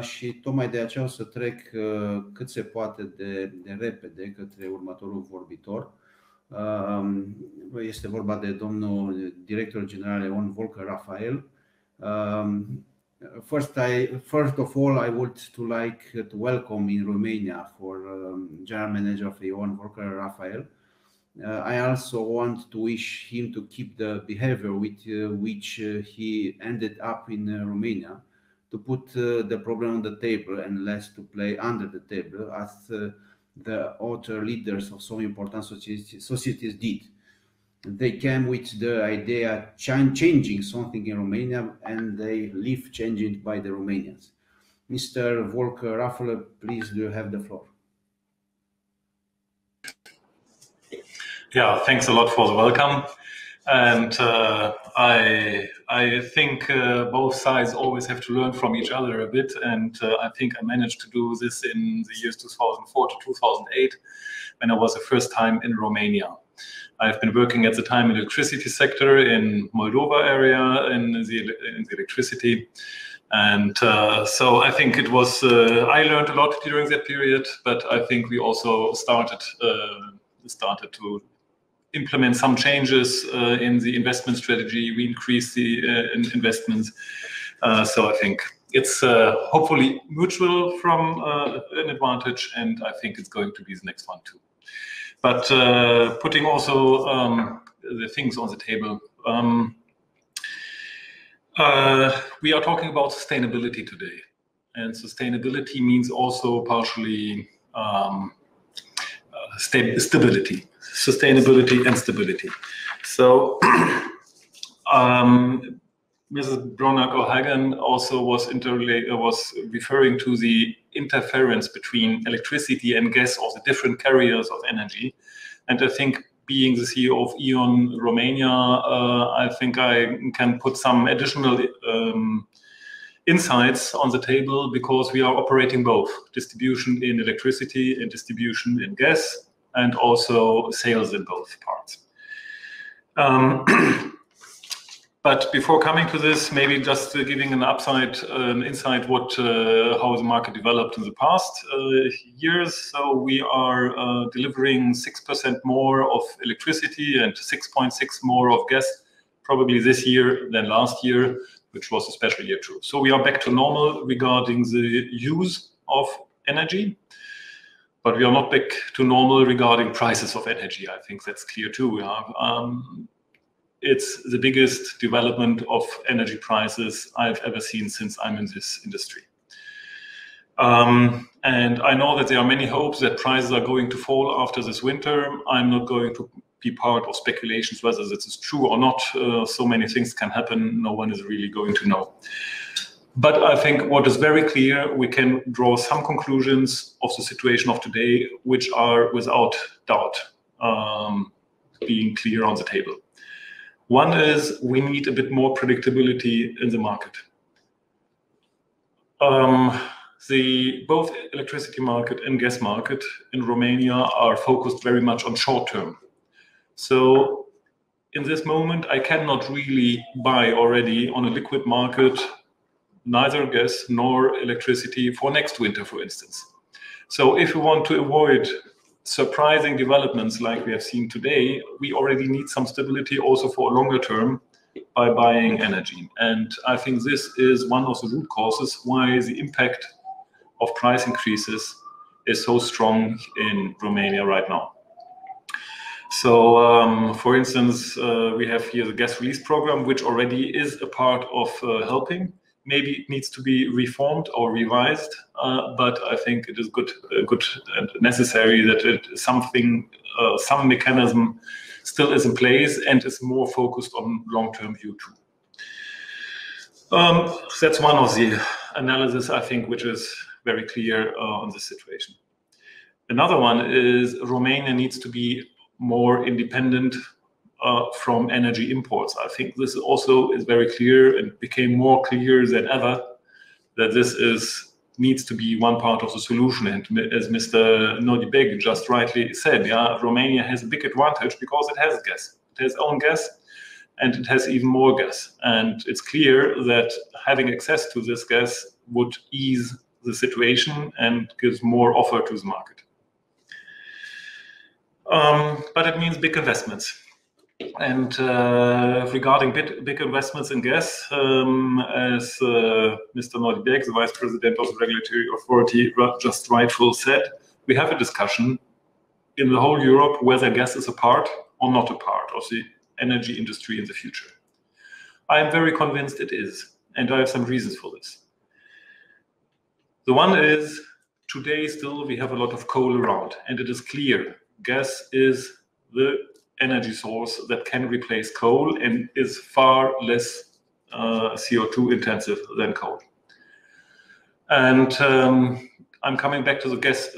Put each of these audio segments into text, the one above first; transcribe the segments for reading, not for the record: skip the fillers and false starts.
și tocmai de aceea o să trec cât se poate de repede către următorul vorbitor. Este vorba de domnul director general E.ON, Volker Raffel. First of all, I would like to welcome in Romania for General Manager of E.ON, Volker Raffel. I also want to wish him to keep the behavior with which he ended up in Romania, to put the problem on the table and less to play under the table, as the other leaders of so important societies did. They came with the idea changing something in Romania, and they leave changing by the Romanians. Mr. Volker Raffel, please, do you have the floor? Yeah, thanks a lot for the welcome. And I think both sides always have to learn from each other a bit. And I think I managed to do this in the years 2004 to 2008, when I was the first time in Romania. I've been working at the time in the electricity sector in Moldova area in the electricity. And so I think it was, I learned a lot during that period, but I think we also started to implement some changes in the investment strategy. We increased the investments. So I think it's hopefully mutual from an advantage, and I think it's going to be the next one too. But putting also the things on the table, we are talking about sustainability today. And sustainability means also partially stability. Sustainability and stability. So Mrs. Bronner-Hagen also was referring to the interference between electricity and gas, or the different carriers of energy. And I think, being the CEO of E.ON Romania, I think I can put some additional insights on the table, because we are operating both distribution in electricity and distribution in gas, and also sales in both parts. But before coming to this, maybe just giving an insight how the market developed in the past years. So we are delivering 6% more of electricity and 6.6% more of gas, probably this year than last year, which was a special year too. So we are back to normal regarding the use of energy. But we are not back to normal regarding prices of energy. I think that's clear too. It's the biggest development of energy prices I've ever seen since I'm in this industry. And I know that there are many hopes that prices are going to fall after this winter. I'm not going to be part of speculations whether this is true or not. So many things can happen. No one is really going to know. But I think what is very clear, we can draw some conclusions of the situation of today, which are without doubt being clear on the table. One is, we need a bit more predictability in the market. Both electricity market and gas market in Romania are focused very much on short term. So in this moment, I cannot really buy already on a liquid market neither gas nor electricity for next winter, for instance. So if we want to avoid surprising developments like we have seen today, we already need some stability also for a longer term by buying energy. And I think this is one of the root causes why the impact of price increases is so strong in Romania right now. So, for instance, we have here the gas release program, which already is a part of helping. Maybe it needs to be reformed or revised, but I think it is good and necessary that some mechanism still is in place and is more focused on long-term view too. That's one of the analysis, I think, which is very clear on this situation. Another one is Romania needs to be more independent from energy imports. I think this also is very clear and became more clear than ever that this needs to be one part of the solution. And as Mr. Nodibeg just rightly said, yeah, Romania has a big advantage because it has gas. It has own gas and it has even more gas. And it's clear that having access to this gas would ease the situation and gives more offer to the market. But it means big investments. And regarding big investments in gas, as Mr. Nordbeck, the Vice President of the Regulatory Authority, just rightfully said, we have a discussion in the whole Europe whether gas is a part or not a part of the energy industry in the future. I am very convinced it is, and I have some reasons for this. The one is, today still we have a lot of coal around, and it is clear gas is the energy source that can replace coal and is far less CO2 intensive than coal. And I'm coming back to the gas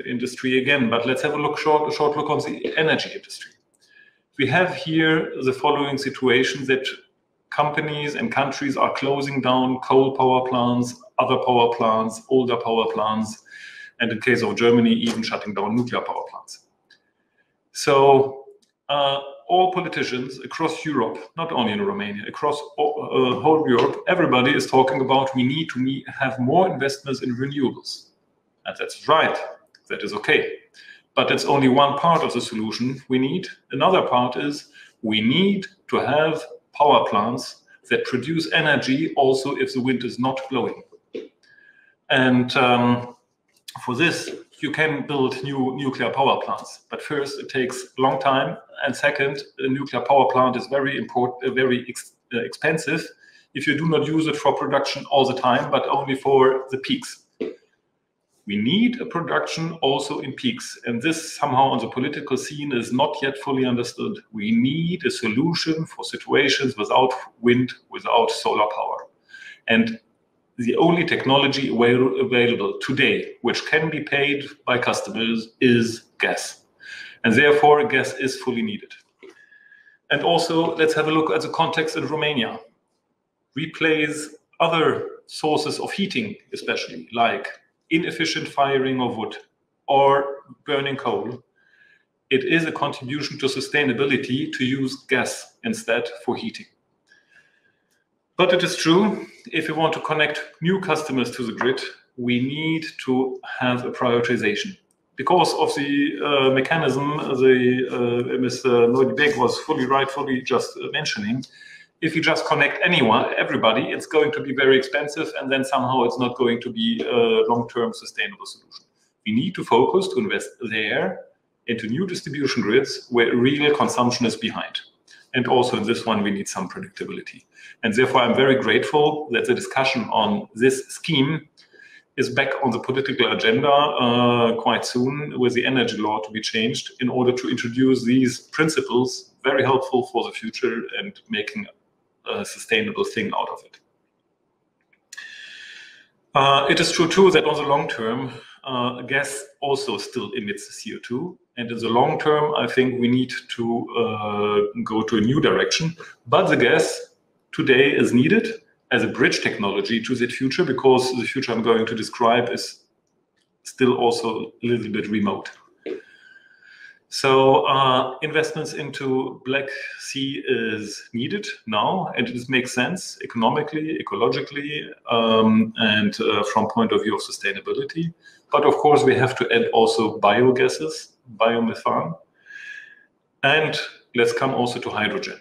industry again, but let's have a short look on the energy industry. We have here the following situation that companies and countries are closing down coal power plants, other power plants, older power plants, and in case of Germany, even shutting down nuclear power plants. So all politicians across Europe, not only in Romania, across whole Europe, everybody is talking about we need to have more investments in renewables. And that's right, that is okay. But that's only one part of the solution we need. Another part is we need to have power plants that produce energy also if the wind is not blowing. And for this, you can build new nuclear power plants, but first it takes a long time, and second, a nuclear power plant is very expensive if you do not use it for production all the time, but only for the peaks. We need a production also in peaks, and this somehow on the political scene is not yet fully understood. We need a solution for situations without wind, without solar power. And the only technology available today, which can be paid by customers, is gas. And therefore, gas is fully needed. And also, let's have a look at the context in Romania. Replace other sources of heating, especially, like inefficient firing of wood or burning coal. It is a contribution to sustainability to use gas instead for heating. But it is true, if we want to connect new customers to the grid, we need to have a prioritization. Because of the mechanism Mr. Nordbeck was rightfully just mentioning, if you just connect everybody, it's going to be very expensive, and then somehow it's not going to be a long-term sustainable solution. We need to focus to invest there into new distribution grids where real consumption is behind. And also in this one, we need some predictability. And therefore, I'm very grateful that the discussion on this scheme is back on the political agenda quite soon, with the energy law to be changed in order to introduce these principles, very helpful for the future and making a sustainable thing out of it. It is true too that on the long term, gas also still emits CO2. And in the long term, I think we need to go to a new direction. But the gas today is needed as a bridge technology to that future, because the future I'm going to describe is still also a little bit remote. So investments into Black Sea is needed now, and it makes sense economically, ecologically, and from point of view of sustainability. But of course, we have to add also biogases, biomethane, and let's come also to hydrogen.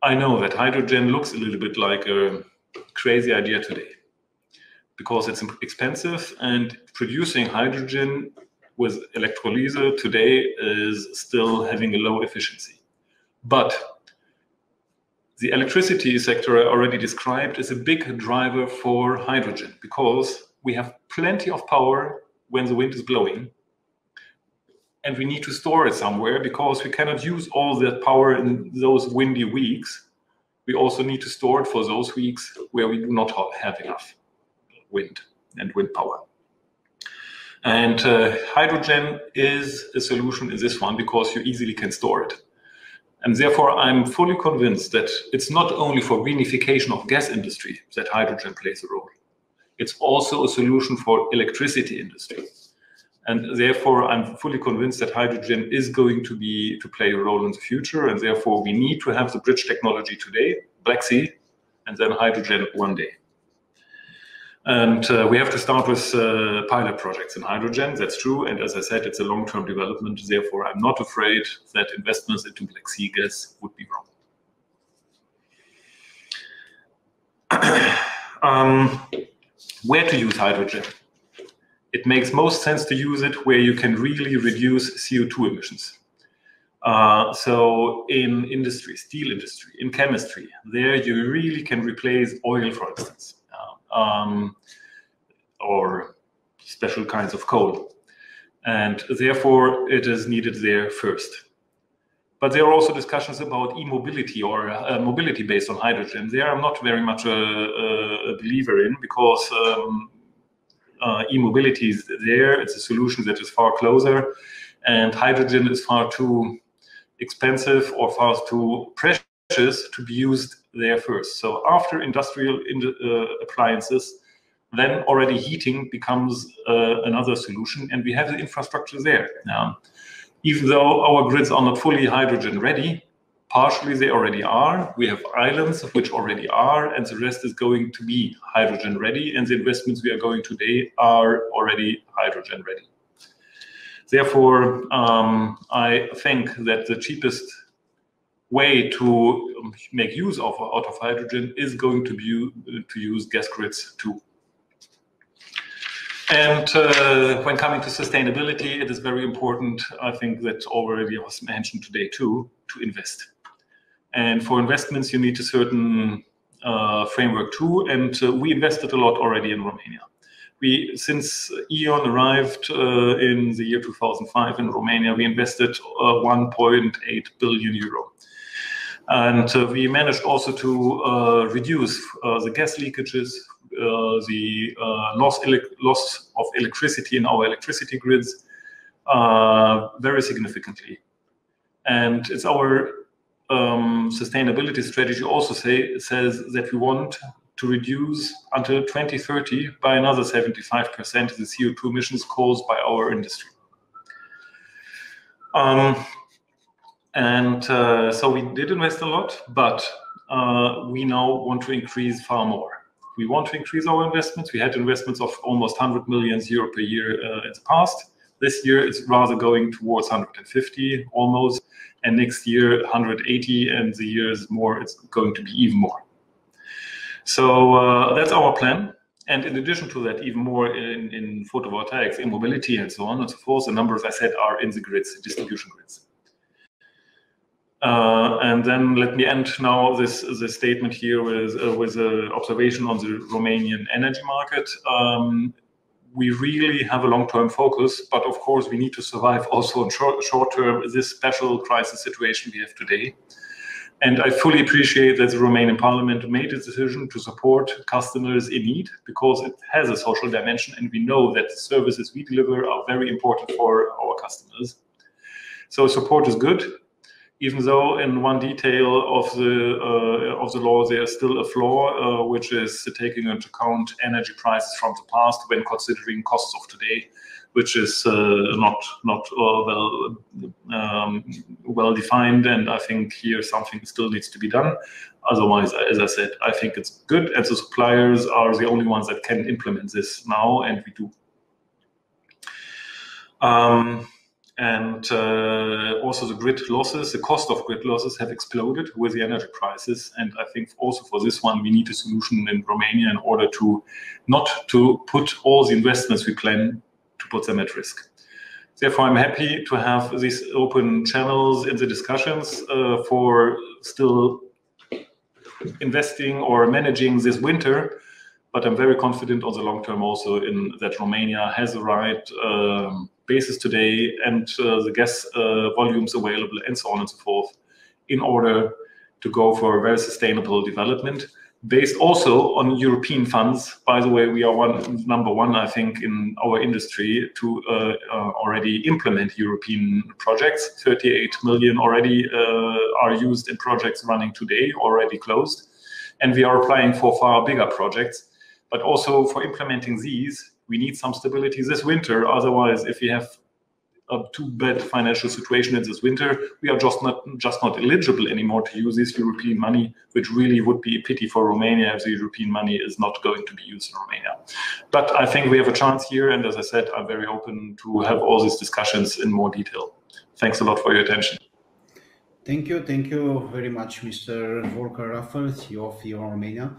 I know that hydrogen looks a little bit like a crazy idea today, because it's expensive, and producing hydrogen with electrolysis today is still having a low efficiency. But the electricity sector I already described is a big driver for hydrogen, because we have plenty of power when the wind is blowing, and we need to store it somewhere, because we cannot use all that power in those windy weeks. We also need to store it for those weeks where we do not have enough wind and wind power. And hydrogen is a solution in this one, because you easily can store it. And therefore, I'm fully convinced that it's not only for greenification of gas industry that hydrogen plays a role. It's also a solution for electricity industry. And therefore, I'm fully convinced that hydrogen is going to play a role in the future. And therefore, we need to have the bridge technology today, Black Sea, and then hydrogen one day. And we have to start with pilot projects in hydrogen, that's true. And as I said, it's a long-term development. Therefore, I'm not afraid that investments into Black Sea gas would be wrong. Where to use hydrogen? It makes most sense to use it where you can really reduce CO2 emissions. So in industry, steel industry, in chemistry, there you really can replace oil, for instance. Or special kinds of coal. And therefore, it is needed there first. But there are also discussions about e-mobility or mobility based on hydrogen. There I'm not very much a believer in, because e-mobility is there. It's a solution that is far closer. And hydrogen is far too expensive or far too precious to be used there first. So after industrial appliances, then already heating becomes another solution, and we have the infrastructure there. Even though our grids are not fully hydrogen ready, partially they already are. We have islands which already are, and the rest is going to be hydrogen ready, and the investments we are going today are already hydrogen ready. Therefore, I think that the cheapest way to make use of hydrogen is going to be to use gas grids too. And when coming to sustainability, it is very important, I think that already was mentioned today too, to invest. And for investments, you need a certain framework too, and we invested a lot already in Romania. Since E.ON arrived in the year 2005 in Romania, we invested 1.8 billion euro. And we managed also to reduce the gas leakages, the loss of electricity in our electricity grids very significantly. And it's our sustainability strategy also says that we want to reduce until 2030 by another 75% the CO2 emissions caused by our industry. So we did invest a lot, but we now want to increase far more. We want to increase our investments. We had investments of almost 100 million euro per year in the past. This year it's rather going towards 150 almost, and next year 180, and the years more it's going to be even more. So that's our plan. And in addition to that, even more in photovoltaics, in mobility and so on and so forth, the numbers I said are in the grids, distribution grids. And then let me end now this statement here with an observation on the Romanian energy market. We really have a long-term focus, but of course we need to survive also in short-term this special crisis situation we have today. And I fully appreciate that the Romanian Parliament made a decision to support customers in need, because it has a social dimension, and we know that the services we deliver are very important for our customers. So support is good. Even though in one detail of the law there is still a flaw, which is taking into account energy prices from the past when considering costs of today, which is not well defined, and I think here something still needs to be done. Otherwise, as I said, I think it's good, and the suppliers are the only ones that can implement this now, and we do. Also the grid losses, the cost of grid losses have exploded with the energy prices. And I think also for this one, we need a solution in Romania in order to not to put all the investments we plan to put them at risk. Therefore, I'm happy to have these open channels in the discussions for still investing or managing this winter. But I'm very confident on the long term also in that Romania has the right basis today and the gas volumes available and so on and so forth in order to go for a very sustainable development based also on European funds. By the way, we are number one, I think, in our industry to already implement European projects. 38 million already are used in projects running today, already closed. And we are applying for far bigger projects. But also for implementing these, we need some stability this winter. Otherwise, if we have too bad financial situation in this winter, we are just not eligible anymore to use this European money, which really would be a pity for Romania if the European money is not going to be used in Romania. But I think we have a chance here, and as I said, I'm very open to have all these discussions in more detail. Thanks a lot for your attention. Thank you very much, Mr. Volker Raffel, CEO of E.ON Romania.